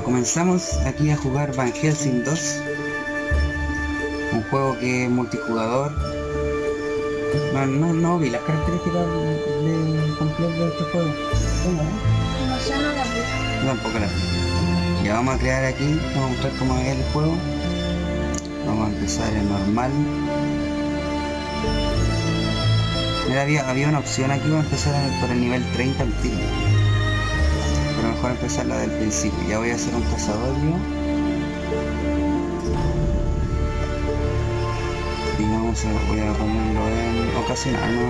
Bueno, comenzamos aquí a jugar Van Helsing 2, un juego que es multijugador. No vi las características de completo de este juego. No sé, no la vi. Tampoco la vi. Ya vamos a crear aquí, vamos a mostrar cómo es el juego. Vamos a empezar en normal. Mira, había una opción aquí para empezar por el nivel 30 al tiro. Pero mejor empezarla del principio. Ya voy a hacer un cazador yo. Y voy a ponerlo en ocasional, ¿no?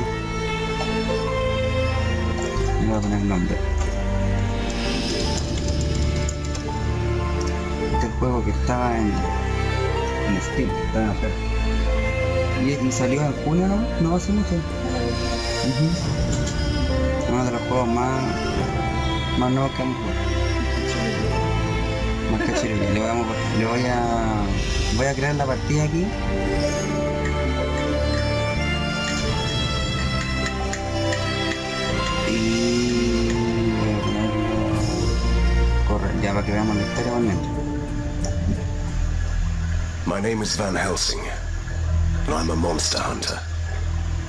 Le voy a poner el nombre. Este es el juego que estaba en Steam, estaba en oferta. Y salió en junio, ¿no? No hace mucho. Uno de los juegos más nuevos que hemos jugado. Más cachiruli. Voy a crear la partida aquí. Y voy a ponerlo correr ya para que veamos la historia por dentro. My name is Van Helsing, and I'm a monster hunter.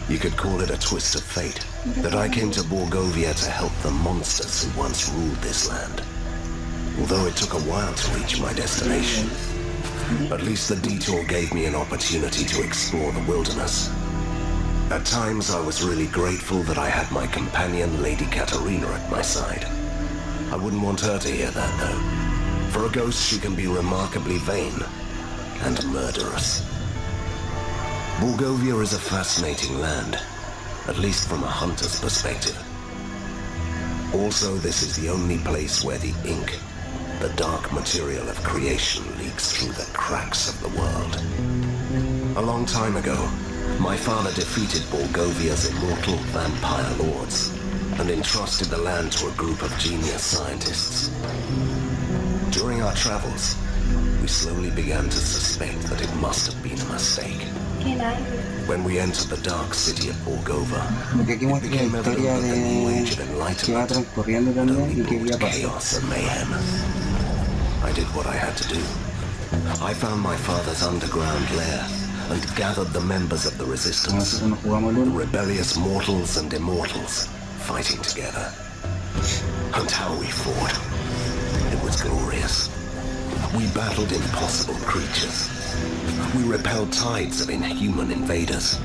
You could call it a twist of fate, that I came to Borgovia to help the monsters who once ruled this land. Although it took a while to reach my destination, at least the detour gave me an opportunity to explore the wilderness. At times I was really grateful that I had my companion, Lady Katerina, at my side. I wouldn't want her to hear that, though. For a ghost, she can be remarkably vain and murderous. Borgovia is a fascinating land, at least from a hunter's perspective. Also, this is the only place where the ink, the dark material of creation, leaks through the cracks of the world. A long time ago, my father defeated Borgovia's immortal vampire lords and entrusted the land to a group of genius scientists. During our travels, we slowly began to suspect that it must have been a mistake. When we entered the dark city of Borgova, Porque aquí it muestra la became evident historia that the new age of que va enlightenment transcurriendo had también only y que había brought pasado. chaos and mayhem. I did what I had to do. I found my father's underground lair and gathered the members of the resistance, Nosotros nos jugamos the LOL. rebellious mortals and immortals, fighting together. And how we fought. It was glorious. We battled impossible creatures. We repelled tides of inhuman invaders.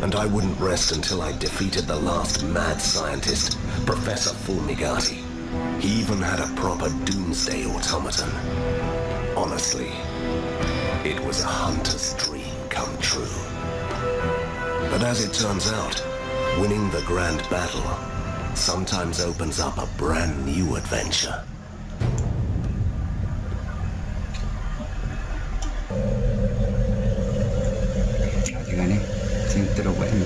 And I wouldn't rest until I defeated the last mad scientist, Professor Fulmigati. He even had a proper doomsday automaton. Honestly, it was a hunter's dream come true. But as it turns out, winning the grand battle sometimes opens up a brand new adventure. Que gané. Siento lo bueno.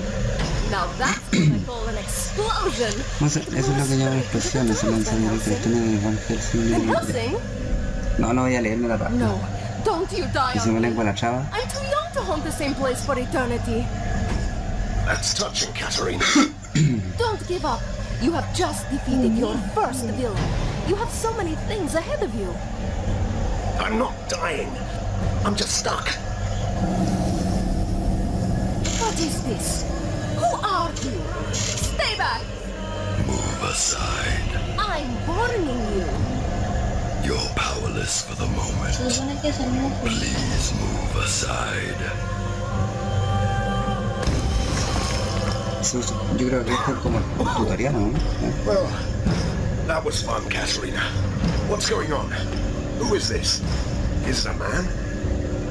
Now that's what I call an explosion. Eso es lo que llaman explosión, eso lo enseñó el cristiano de Van Helsing. Van Helsing? No voy a leerme la página. No, don't you die Y se me on me. lengua la traba. I'm too young to haunt the same place for eternity. That's touching, Katerina. Don't give up. You have just defeated your first villain. You have so many things ahead of you. I'm not dying. I'm just stuck. What is this? Who are you? Stay back! Move aside. I'm warning you. You're powerless for the moment. Se supone que salimos por... Please move aside. Yo creo que esto es como un tutorial, ¿no? Well, that was fun, Katerina. What's going on? Who is this? Is it a man?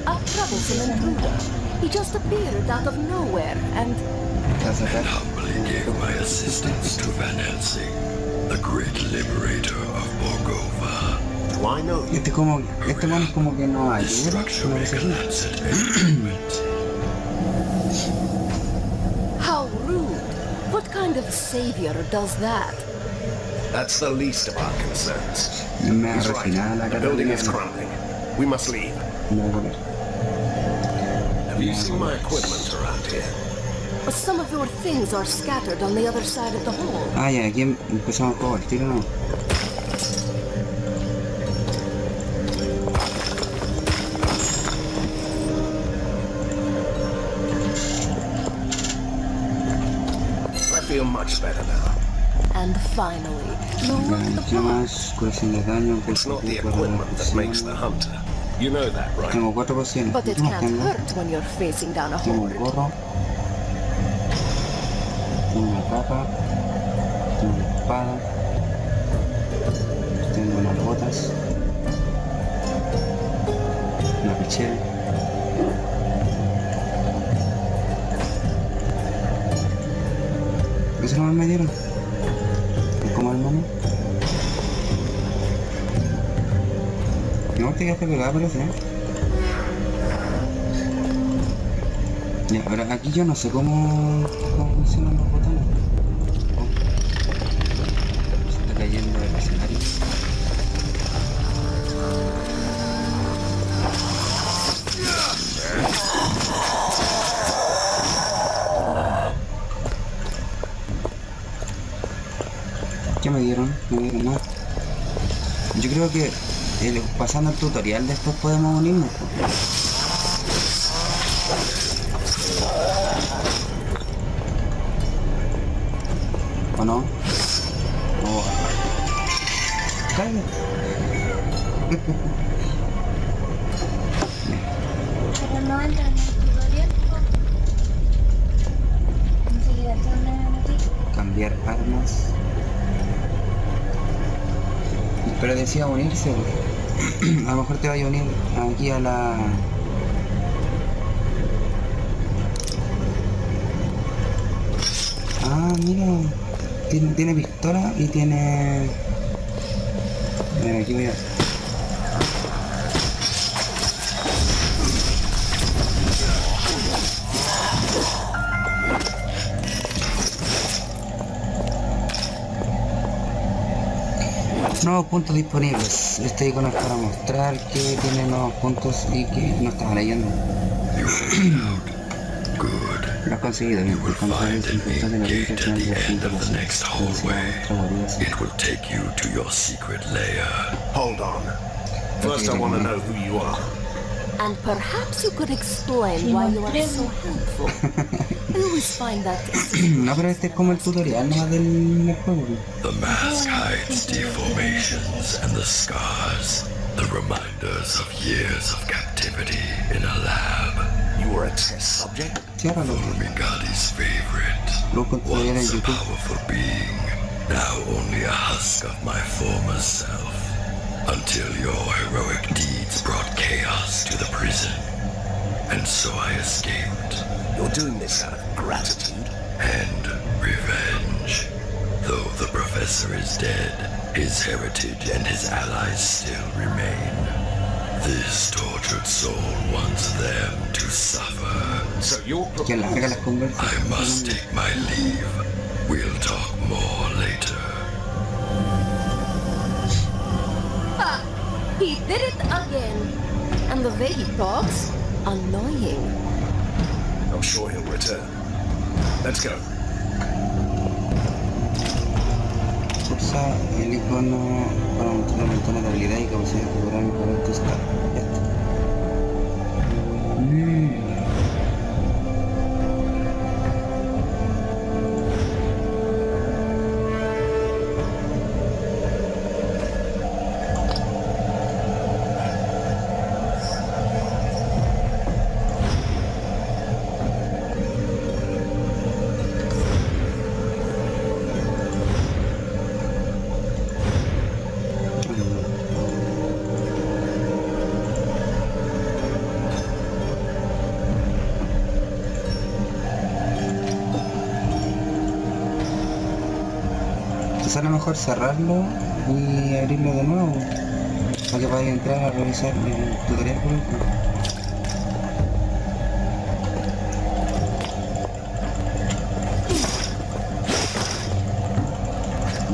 A troublesome intruder. He just appeared out of nowhere and... And humbly gave my assistance to Van Helsing, the great liberator of Borgova. Do I know you? Este man como que no ayuda, Destruction no may sé qué. collapse at any moment. How rude. What kind of savior does that? That's the least of our concerns. Me He's right. refinada la The building is Catalina. crumbling. We must leave. Me voy a poner. Have you seen my equipment around here? Some of your things are scattered on the other side of the hall. Ah, ya, aquí empezamos el juego, el tiro no. much better now. And finally, lower the ¿Qué bar. más? Curación de daño, It's not the equipment that makes the hunter. You know that, right? Tengo 4 pociones. But it ¿Qué más can't tengo? hurt when you're facing down a Tengo un horde. gorro. Tengo una capa. Tengo una espada. Tengo unas botas. Una pechera. ¿Eso no me dieron? ¿Es como el mono? No, te quedaste pegado, pero sí. Ya, ahora aquí yo no sé cómo funcionan los botones. Oh. Se está cayendo el escenario. ¿Qué me dieron? Me dieron más. Yo creo que pasando el tutorial después podemos unirnos. ¿O no? Oh. Cállate. Pero no entra en el tutorial. Enseguida te van a meter. Cambiar armas. Pero decía unirse. A lo mejor te vaya a unir aquí a la... Ah, mira. Tiene pistola y tiene... Mira, aquí voy a... Nuevos puntos disponibles. Este icono es para mostrar que tiene nuevos puntos y que no estaba leyendo. You figured out. Good. Lo has conseguido. You will Cuando find sales an importante de la gate lista at final de the la end of the puntuación. next hallway. It will take you to your secret lair. Hold on. First, I want to know who you are. And perhaps you could explain why you are so helpful. I always find that No, pero este es como el tutorial nomás del juego. The mask hides deformations and the scars, the reminders of years of captivity in a lab. You were a test subject? Ciérralo. Fulmigadi's favorite, Luego tutorial en once a YouTube. powerful being, now only a husk of my former self. Until your heroic deeds brought chaos to the prison, and so I escaped. You're doing this out of gratitude? And revenge. Though the professor is dead, his heritage and his allies still remain. This tortured soul wants them to suffer. So you're... Que larga las I conversaciones. must take my leave. We'll talk more later. Ah, he did it again. And the way he talks, annoying. I'm sure he'll return. Let's go. Pulsa el icono para mostrar los montones de habilidad y capacidad de mejorar y mejorar tus cartas. Ya está. Quizá lo mejor cerrarlo y abrirlo de nuevo para que podáis entrar a revisar el tutorial por último.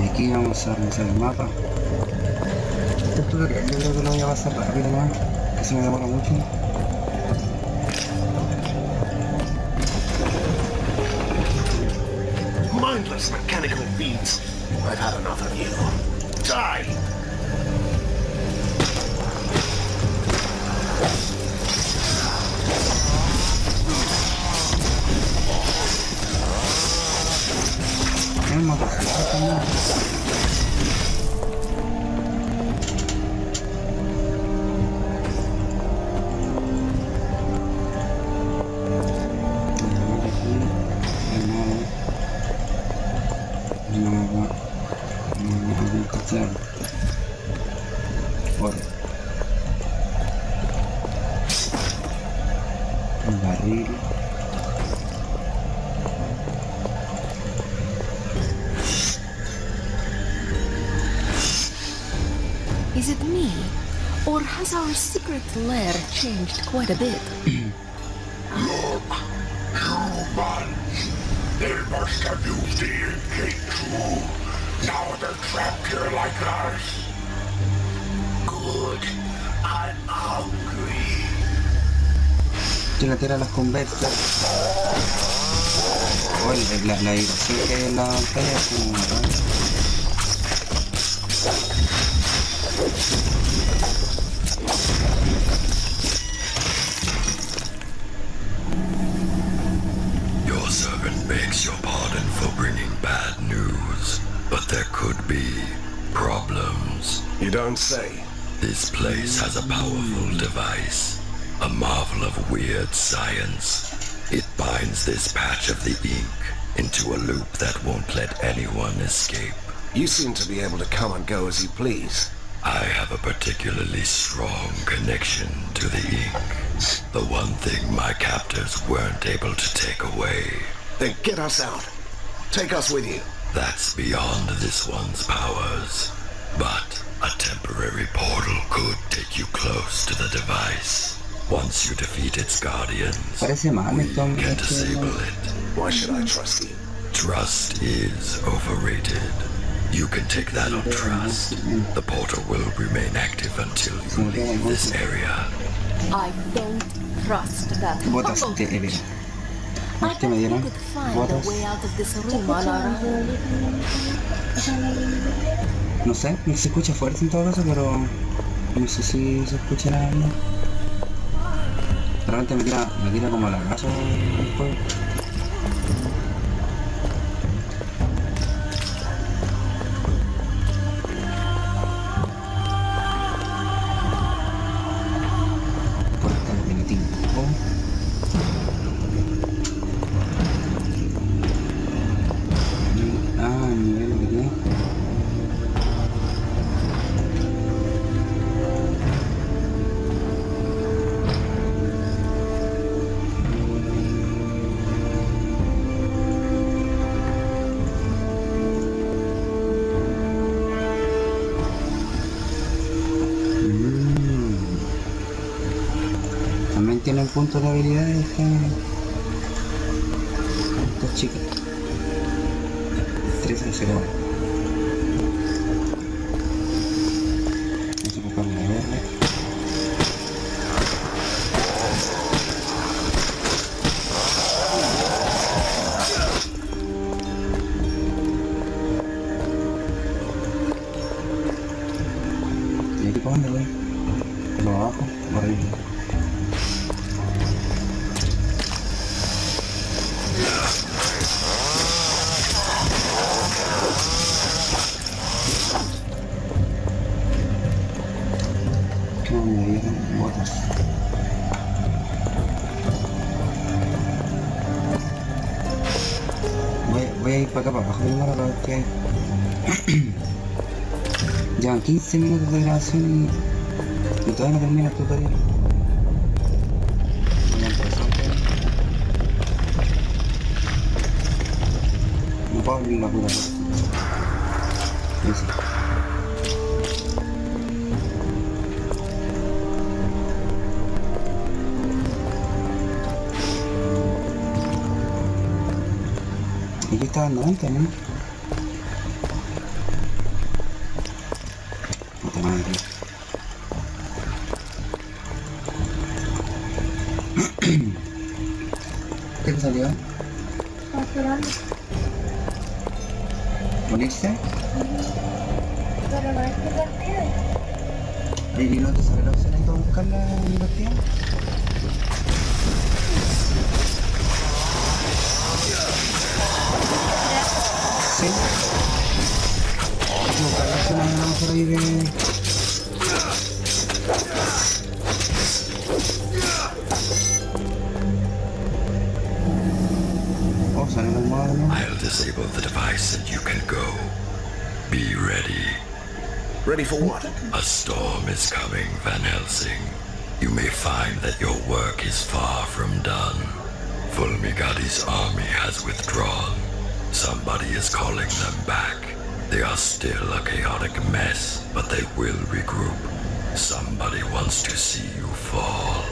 Y aquí vamos a revisar el mapa. Este tutorial yo creo que lo voy a pasar rápido más, que se me demora mucho. Mindless mechanical beats. I've had enough of you. Die! Un barril. Is it me? Or has our secret lair changed quite a bit? Look, humans. They must have used the gate too. Now they're trapped here like us. Good. I'm hungry. Tira las conversas. Oh, la vibración que hay en la pantalla es como rara. Your servant begs your pardon for bringing bad news, but there could be problems. You don't say. This place has a powerful device, a marvel of weird science. It binds this patch of the ink into a loop that won't let anyone escape. You seem to be able to come and go as you please. I have a particularly strong connection to the ink. The one thing my captors weren't able to take away. Then get us out. Take us with you. That's beyond this one's powers. But a temporary portal could take you close to the device. Once you defeat its guardians, Parece mal we esto. can disable it. Why should I trust you? Trust is overrated. You can take that on trust. The portal will remain active until you leave this area. I don't trust that Botas humble de creature. Ever. I ¿Qué me bet we dieron? could find Botas. a way out of this ¿Se room escucha on our más own. de No sé, se escucha fuerte en todo caso, pero no sé si se escucha nada bien. Realmente me tira como la gaso el juego. Puerta de tiempo. Ah, el nivel que tiene. También tienen puntos de habilidad estas chicas. 3 en 0. Vamos a buscar la R. ¿Y aquí para dónde voy? ¿Por abajo? ¿Por arriba? ¿Qué me dieron? Botas. Voy a ir para acá para abajo primero para ver qué hay. Llevan 15 minutos de grabación y todavía no termina el tutorial. Ya empezó. No puedo abrir la puta puerta. Eso. Y aquí estaba andando antes, ¿no? Puta madre. ¿Qué te salió? esperando. ¿Unirse? Pero no es que partida. ¿Y no te sale la opción ahí para buscarla en mi partida? Sí. Hay que buscar la opción a lo mejor ahí de... Oh, sale el modo, ¿no? I'll disable the device and you can go. Be ready. Ready for what? A storm is coming, Van Helsing. you may find that your work is far from done. Fulmigati's army has withdrawn. Somebody is calling them back. They are still a chaotic mess, but they will regroup. Somebody wants to see you fall.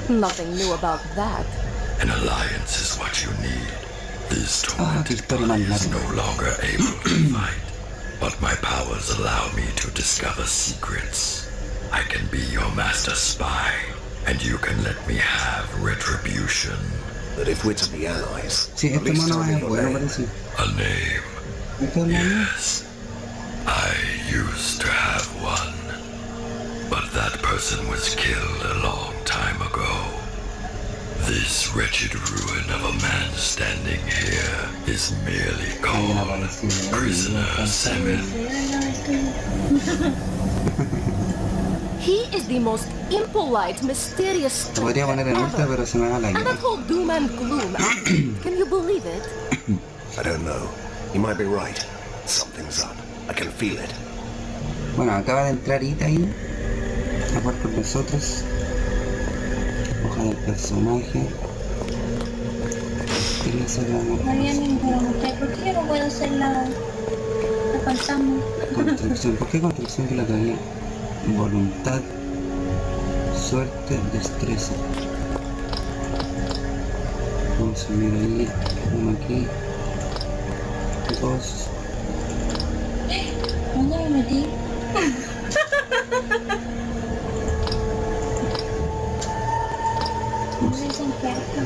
Nothing new about that. An alliance is what you need. This tormented body is no longer able to fight, but my powers allow me to discover secrets. I can be your master spy, and you can let me have retribution. But if we're to be allies, Sí, at este least mono tell me es your bueno, name. parece. A name. ¿Este es el mono? Yes. I used to have one, but that person was killed a long time ago. This wretched ruin of a man standing here is merely Alguien called apareció. Prisoner 7. He is the most impolite, mysterious Te podría poner en ultra, ever. pero se me va la And that guerra. whole doom and gloom, can you believe it? I don't know. You might be right. Something's up. I can feel it. Bueno, acaba de entrar Hittha ahí. A jugar con nosotros. Hoja del personaje. Y le sacamos No había ninguna mujer. ¿Por qué yo no puedo hacer la fantasma? construcción. ¿Por qué construcción que la cagué? Voluntad, suerte, destreza. Vamos a subir ahí, uno aquí, dos. ¿Dónde me metí? No sé si cerca.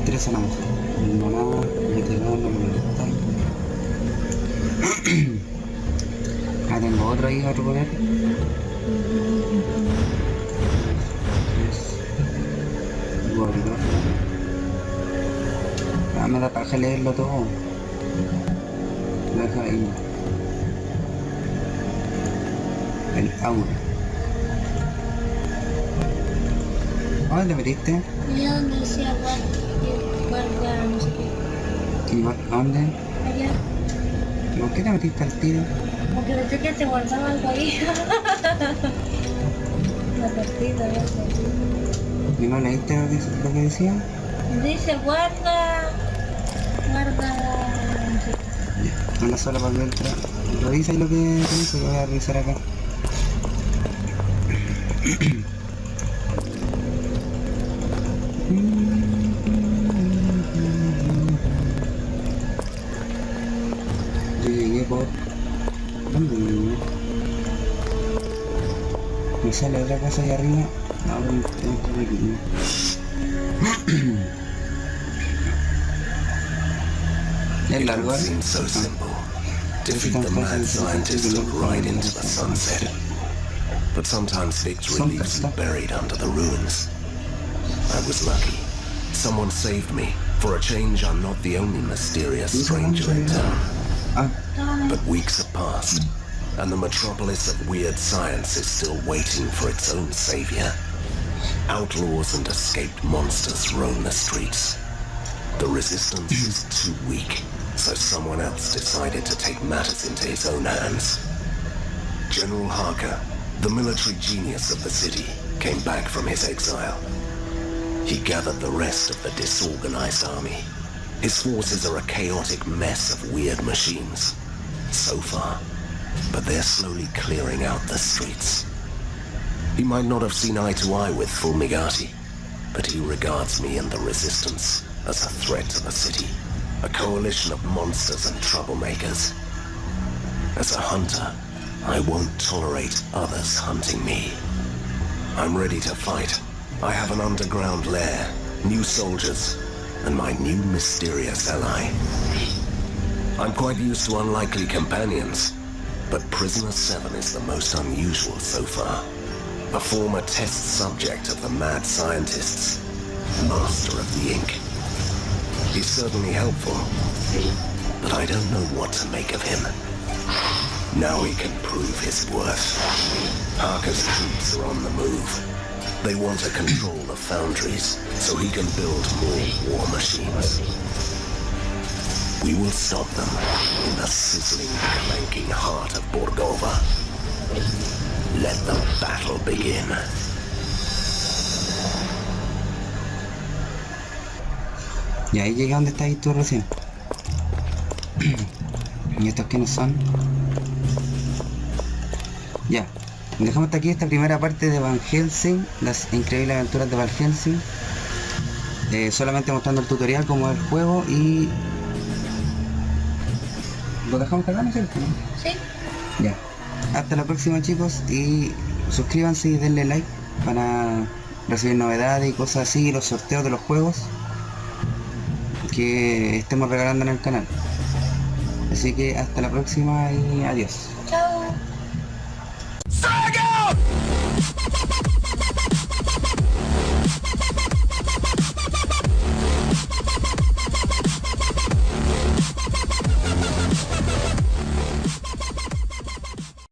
Destreza nada más. No nada, veterano, voluntad. Ah, tengo otro ahí, otro poder. Guardar. Ah, me da paja leerlo todo. Lo deja ahí. El aura. ¿A dónde metiste? Allá donde decía guarda, no sé qué. ¿Y a dónde? Allá. ¿Y por qué te metiste al tiro? Porque pensé que se guardaba algo ahí. La partida, ya sé. ¿Y no leíste lo que decía? Dice guarda. No sé qué. Una sola para dentro. Revisa ahí lo que dice, lo voy a revisar acá. Yo llegué por... ¿Dónde llegué? Me sale otra cosa ahí arriba. Ahora tengo que ver aquí. Es It largo, all ¿eh? seems so simple. Defeat the mad scientist and ride into the sunset. But sometimes victory leaves you buried under the ruins. I was lucky. Someone saved me. For a change, I'm not the only mysterious stranger in town. Ah, But weeks have passed, and the metropolis of weird science is still waiting for its own savior. Outlaws and escaped monsters roam the streets. The resistance is too weak, so someone else decided to take matters into his own hands. General Harker, the military genius of the city, came back from his exile. He gathered the rest of the disorganized army. His forces are a chaotic mess of weird machines. So far, but they're slowly clearing out the streets. He might not have seen eye to eye with Fulmigati, but he regards me and the Resistance as a threat to the city, a coalition of monsters and troublemakers. As a hunter, I won't tolerate others hunting me. I'm ready to fight. I have an underground lair, new soldiers, and my new mysterious ally. I'm quite used to unlikely companions, but Prisoner 7 is the most unusual so far. A former test subject of the mad scientists, master of the ink. He's certainly helpful, but I don't know what to make of him. Now he can prove his worth. Harker's troops are on the move. They want to control the foundries so he can build more war machines. We will stop them in the sizzling, clanking heart of Borgova. Let the battle begin. Y ahí llegué a donde estabas tú recién. ¿Y estos quiénes son? Ya. Dejamos hasta aquí esta primera parte de Van Helsing, las increíbles aventuras de Van Helsing. Solamente mostrando el tutorial, cómo es el juego, y lo dejamos acá, ¿no es cierto? Sí. Ya. Hasta la próxima, chicos, y suscríbanse y denle like para recibir novedades y cosas así, y los sorteos de los juegos que estemos regalando en el canal. Así que hasta la próxima y adiós.